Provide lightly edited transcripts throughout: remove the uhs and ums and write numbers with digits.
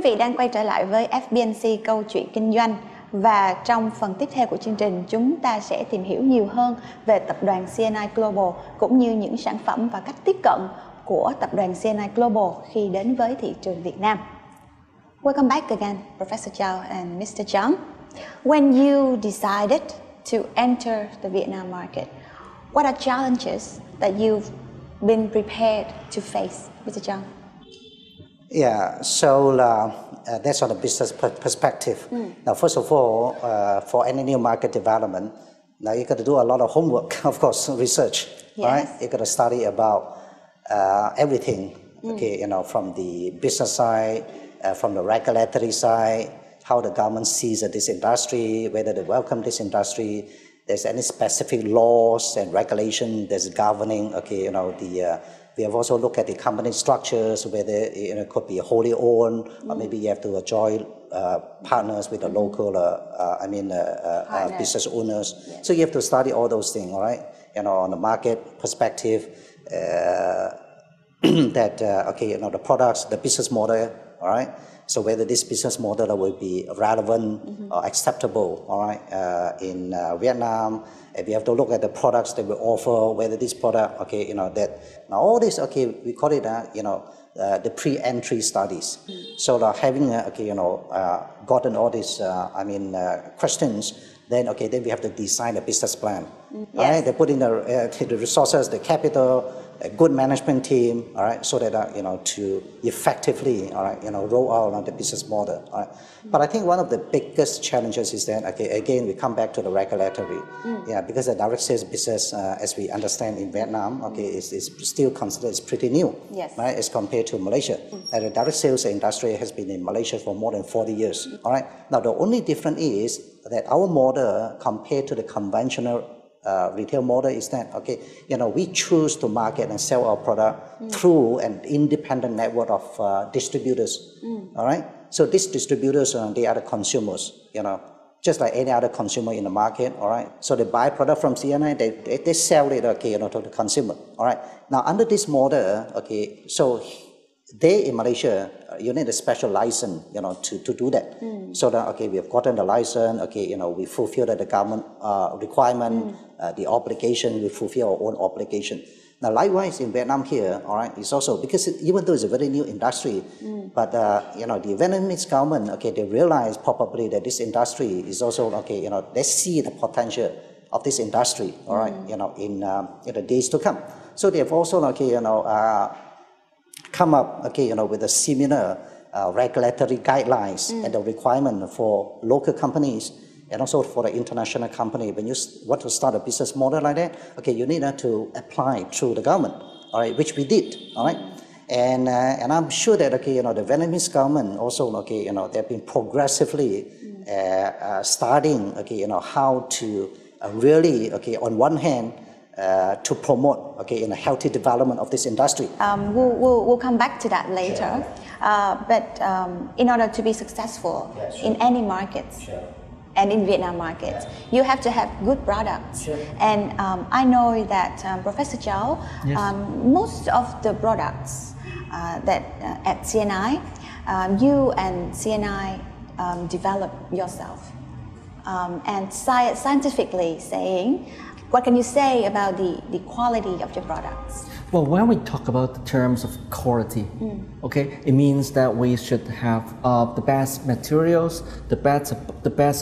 Quý vị đang quay trở lại với FBNC câu chuyện kinh doanh, và trong phần tiếp theo của chương trình chúng ta sẽ tìm hiểu nhiều hơn về tập đoàn CNI Global cũng như những sản phẩm và cách tiếp cận của tập đoàn CNI Global khi đến với thị trường Việt Nam. Welcome back again, Professor Chào and Mr. Chang. When you decided to enter the Vietnam market, what are challenges that you've been prepared to face, Mr. Chang? Yeah, so that's on the business perspective. Now, first of all, for any new market development, now you got to do a lot of homework, of course, research, right? You got to study about everything, okay, you know, from the business side, from the regulatory side, how the government sees this industry, whether they welcome this industry, there's any specific laws and regulations that's governing, okay, you know, we have also looked at the company structures, whether it could be wholly owned, or maybe you have to join partners with the local, business owners. Yes. So you have to study all those things, all right? You know, on the market perspective, the products, the business model, all right? So whether this business model will be relevant or acceptable, all right, in Vietnam. And we have to look at the products that we offer, whether this product, okay, you know, that, now all this, okay, we call it, the pre-entry studies. So having, gotten all these, questions, then we have to design a business plan. Yes. Right? They put in the resources, the capital, a good management team, all right, so that to effectively, all right, roll out the business model. All right. But I think one of the biggest challenges is that, okay, again, we come back to the regulatory, because the direct sales business, as we understand in Vietnam, okay, is still considered pretty new, yes, right, as compared to Malaysia. And the direct sales industry has been in Malaysia for more than 40 years. All right. Now the only difference is that our model compared to the conventional retail model is that, okay, we choose to market and sell our product through an independent network of distributors. All right. So these distributors, they are the consumers, just like any other consumer in the market. All right. So they buy product from CNI, they sell it, okay, to the consumer. All right. Now under this model, okay, so they in Malaysia, you need a special license, to do that. So that, okay, we have gotten the license, okay, we fulfill the government requirement, the obligation, we fulfill our own obligation. Now, likewise in Vietnam here, all right, it's also, because even though it's a very new industry, but, the Vietnamese government, okay, they realize probably that this industry is also, okay, they see the potential of this industry, all right, in the days to come. So they have also, okay, come up, okay, with a similar regulatory guidelines and the requirement for local companies and also for the international company. When you want to start a business model like that, okay, you need to apply through the government, all right, which we did, all right. And I'm sure that, okay, the Vietnamese government also, okay, they've been progressively starting, okay, how to really, okay, on one hand, to promote, okay, in a healthy development of this industry. We'll come back to that later. But in order to be successful in any markets, and in Vietnam markets, you have to have good products. And I know that Professor Chào, most of the products that at CNI, you and CNI develop yourself. And scientifically saying, what can you say about the quality of your products? Well, when we talk about the terms of quality, okay, it means that we should have the best materials, the best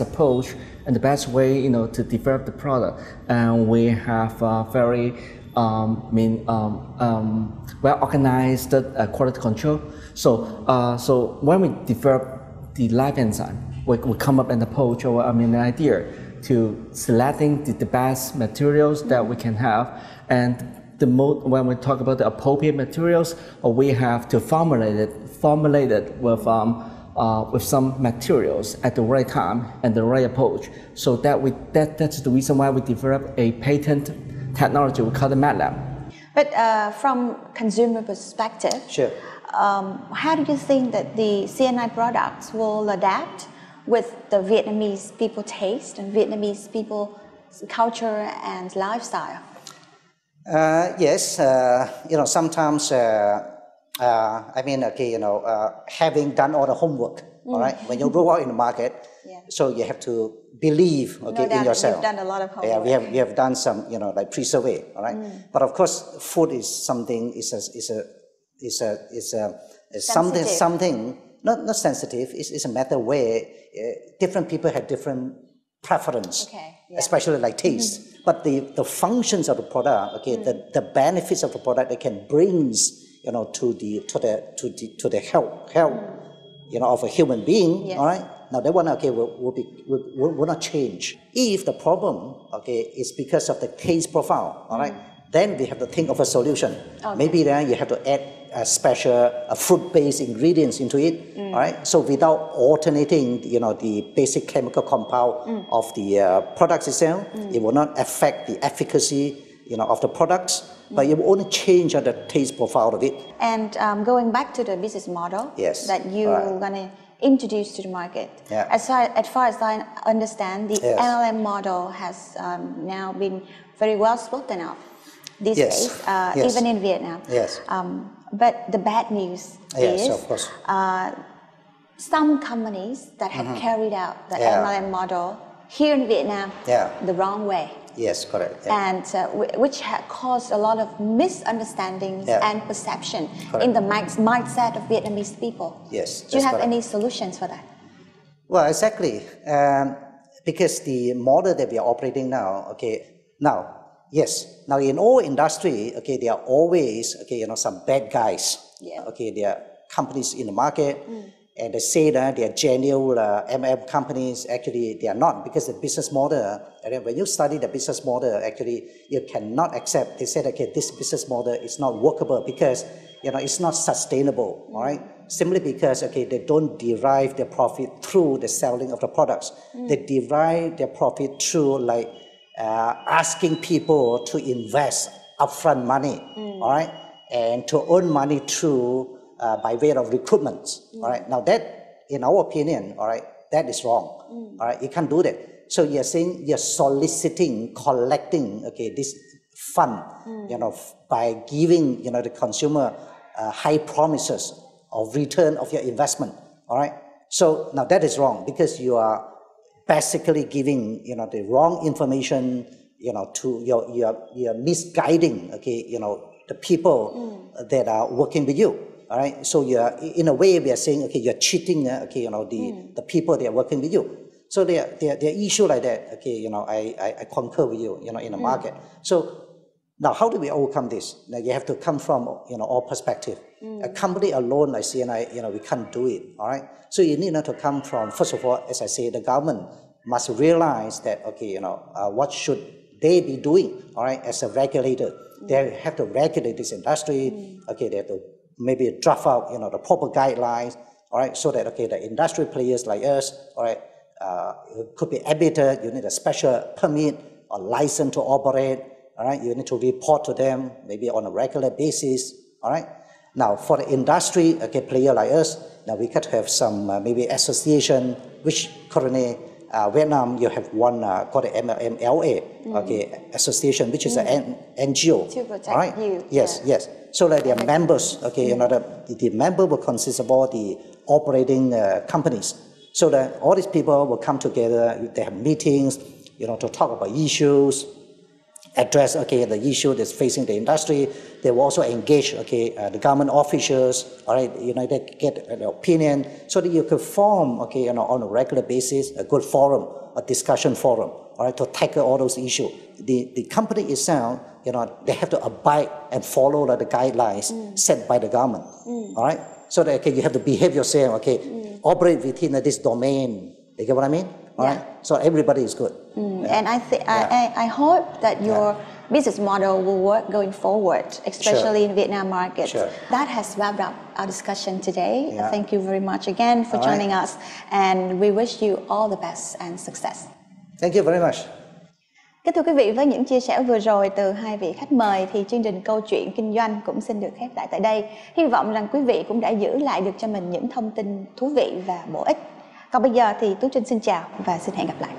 approach, and the best way, to develop the product. And we have very well organized quality control. So when we develop the live enzyme, we come up with an approach or an idea to selecting the best materials that we can have, and when we talk about the appropriate materials, we have to formulate it with some materials at the right time and the right approach. So that's the reason why we develop a patent technology we call the MATLAB. But from consumer perspective, how do you think that the CNI products will adapt with the Vietnamese people taste and Vietnamese people culture and lifestyle? Yes, sometimes I mean, okay, having done all the homework, all right, when you go out in the market, so you have to believe, okay, in yourself. You've done a lot of homework. Yeah, we have done some, like pre-survey, all right. But of course, food is something something not sensitive. It's a matter where different people have different preference, especially like taste. But the functions of the product, okay, the benefits of the product it can brings, to the health, of a human being, all right. Now that one, okay, will not change. If the problem, okay, is because of the taste profile, all right, then we have to think of a solution. Maybe then you have to add a special fruit-based ingredients into it, all right. So without alternating, the basic chemical compound of the products itself, it will not affect the efficacy, of the products, but it will only change the taste profile of it. And going back to the business model that you're gonna introduce to the market. As far as I understand, the MLM model has now been very well spoken of these days, even in Vietnam. But the bad news is of course. Some companies that have carried out the MLM model here in Vietnam the wrong way. Yes, correct. And which had caused a lot of misunderstandings and perception in the mindset of Vietnamese people. Yes. Do you have any solutions for that? Well, exactly. Because the model that we are operating now, okay, now in all industry, okay, there are always, okay, some bad guys. Okay, there are companies in the market. And they say that they are genuine MLM companies. Actually, they are not, because the business model, and when you study the business model, actually, you cannot accept. They said, okay, this business model is not workable because, it's not sustainable, all right? Simply because, okay, they don't derive their profit through the selling of the products. They derive their profit through, like, asking people to invest upfront money, all right? And to earn money through by way of recruitment, all right. Now that, in our opinion, all right, that is wrong, all right. You can't do that. So you're saying you're soliciting, collecting, okay, this fund, by giving, the consumer high promises of return of your investment, all right. So now that is wrong because you are basically giving, the wrong information, to you're misguiding, okay, the people that are working with you. All right, so you're, in a way, we are saying, okay, you're cheating, okay, the people that are working with you. So there are issues like that, okay, I concur with you, in the market. So now, how do we overcome this? Now, you have to come from, all perspective. A company alone like CNI, we can't do it, all right? So you need to come from, first of all, as I say, the government must realize that, okay, what should they be doing, all right, as a regulator? They have to regulate this industry, okay, they have to maybe draft out, the proper guidelines, all right, so that, okay, the industry players like us, all right, could be admitted. You need a special permit or license to operate, all right. You need to report to them maybe on a regular basis, all right. Now, for the industry, okay, player like us, now we could have some maybe association, which currently Vietnam, you have one called the MLA, okay, association, which is an NGO, to protect all right? you. Yes. So that their members, okay, the member will consist of all the operating companies. So that all these people will come together, they have meetings, to talk about issues, address, okay, the issue that's facing the industry. They will also engage, okay, the government officials, all right, they get an opinion, so that you could form, okay, on a regular basis, a good forum, a discussion forum, all right, to tackle all those issues. The company itself, they have to abide and follow the guidelines set by the government, all right? So that, okay, you have to behave yourself, okay, operate within this domain. You get what I mean? All right? So everybody is good. And I hope that your business model will work going forward, especially in Vietnam market. That has wrapped up our discussion today. Thank you very much again for joining us, and we wish you all the best and success. Thank you very much. Kính thưa quý vị, với những chia sẻ vừa rồi từ hai vị khách mời thì chương trình Câu chuyện Kinh doanh cũng xin được khép lại tại đây. Hy vọng rằng quý vị cũng đã giữ lại được cho mình những thông tin thú vị và bổ ích. Còn bây giờ thì Tú Trinh xin chào và xin hẹn gặp lại.